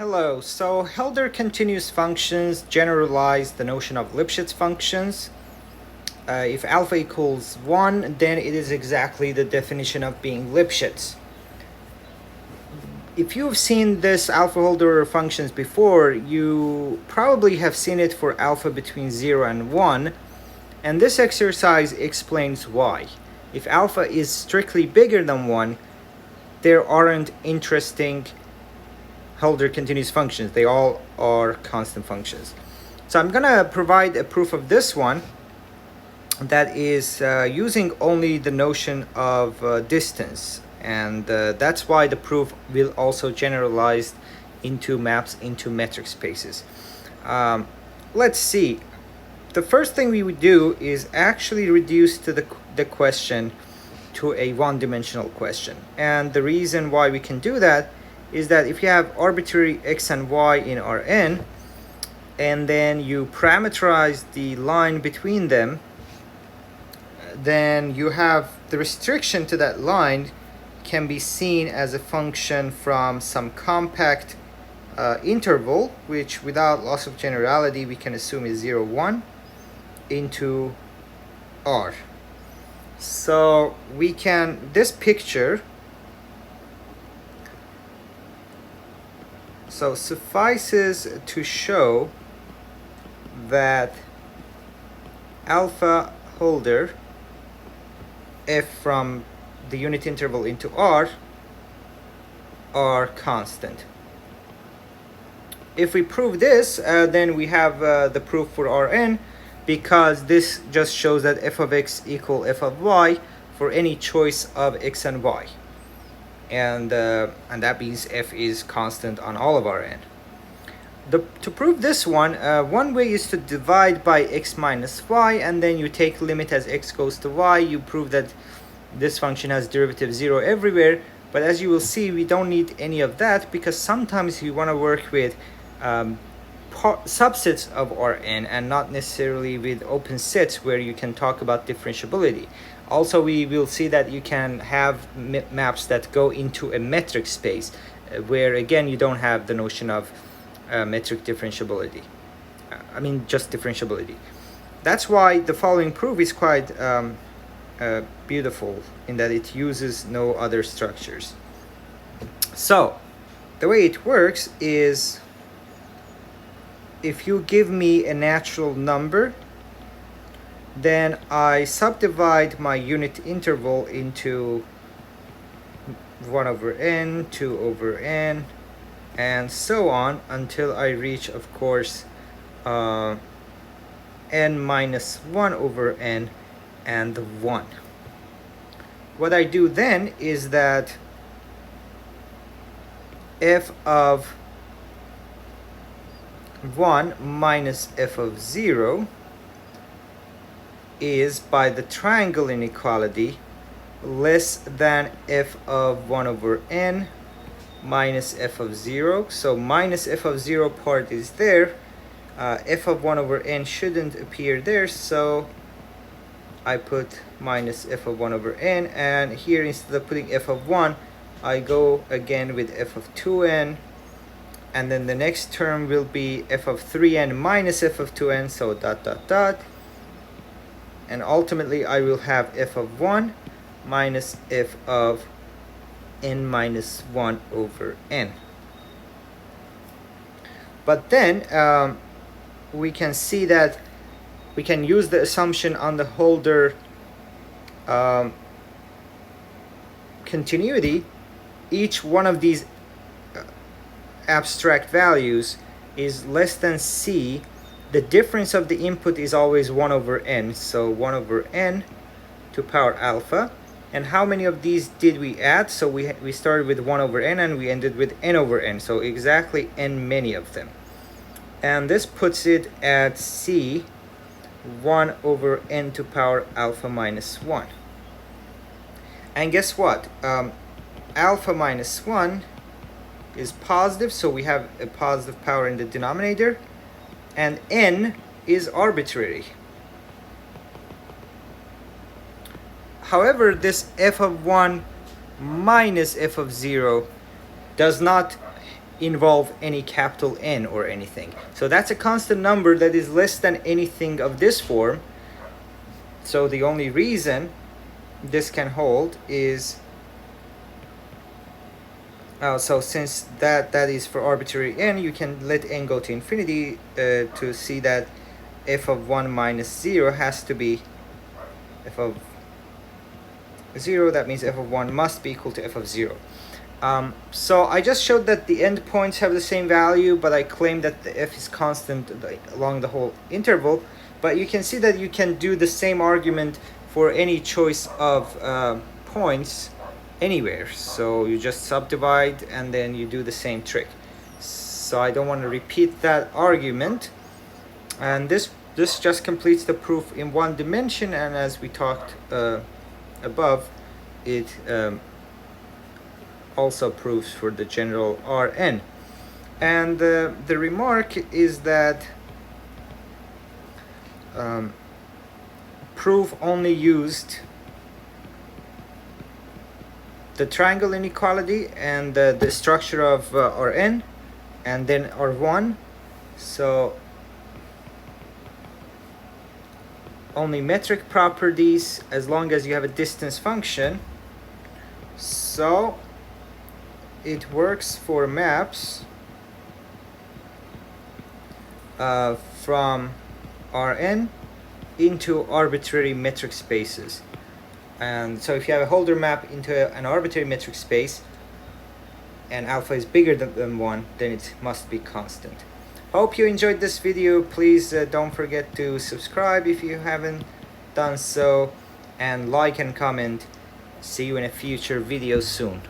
Hello, so Hölder continuous functions generalize the notion of Lipschitz functions. If alpha equals 1, then it is exactly the definition of being Lipschitz. If you've seen this alpha Hölder functions before, you probably have seen it for alpha between 0 and 1, and this exercise explains why. If alpha is strictly bigger than 1, there aren't interesting Hölder continuous functions. They all are constant functions. So I'm gonna provide a proof of this one that is using only the notion of distance, and that's why the proof will also generalize into maps into metric spaces. Let's see. The first thing we would do is actually reduce to the question to a one-dimensional question, and the reason why we can do that is that if you have arbitrary x and y in Rn, and then you parameterize the line between them, then you have the restriction to that line can be seen as a function from some compact interval, which without loss of generality we can assume is 0, 1 into R. So we can, this picture, so suffices to show that alpha Hölder f from the unit interval into R are constant. If we prove this, then we have the proof for Rn, because this just shows that f of x equal f of y for any choice of x and y. And that means f is constant on all of Rn. To prove this one, one way is to divide by x minus y, and then you take limit as x goes to y. You prove that this function has derivative 0 everywhere, but as you will see, we don't need any of that, because sometimes you want to work with subsets of Rn and not necessarily with open sets where you can talk about differentiability. Also, we will see that you can have maps that go into a metric space, where again you don't have the notion of metric differentiability. Just differentiability. That's why the following proof is quite beautiful, in that it uses no other structures. So the way it works is, if you give me a natural number, then I subdivide my unit interval into 1 over n, 2 over n, and so on until I reach, of course, n minus 1 over n and 1. What I do then is that f of 1 minus f of 0 is, by the triangle inequality, less than f of 1 over n minus f of 0. So minus f of 0 part is there. F of 1 over n shouldn't appear there, so I put minus f of 1 over n, and here instead of putting f of 1, I go again with f of 2n, and then the next term will be f of 3n minus f of 2n, so dot dot dot, and ultimately I will have f of 1 minus f of n minus 1 over n. But then we can see that we can use the assumption on the Hölder continuity. Each one of these abstract values is less than c. The difference of the input is always 1 over n, so 1 over n to power alpha. And how many of these did we add? So we started with 1 over n and we ended with n over n, so exactly n many of them. And this puts it at c 1 over n to power alpha minus 1. And guess what? Alpha minus 1 is positive, so we have a positive power in the denominator, and n is arbitrary. However, this f of 1 minus f of 0 does not involve any capital N or anything. So that's a constant number that is less than anything of this form. So the only reason this can hold is so since that is for arbitrary n, you can let n go to infinity to see that f of 1 minus 0 has to be f of 0. That means f of 1 must be equal to f of 0. So I just showed that the endpoints have the same value, but I claim that the f is constant along the whole interval. But you can see that you can do the same argument for any choice of points anywhere. So you just subdivide and then you do the same trick. So I don't want to repeat that argument. And this just completes the proof in one dimension, and as we talked above, it also proves for the general Rn. And the remark is that proof only used the triangle inequality and the structure of Rn and then R1. So only metric properties as long as you have a distance function. So it works for maps from Rn into arbitrary metric spaces. And so if you have a holder map into an arbitrary metric space and alpha is bigger than 1, then it must be constant. Hope you enjoyed this video. Please don't forget to subscribe if you haven't done so, and like and comment. See you in a future video soon.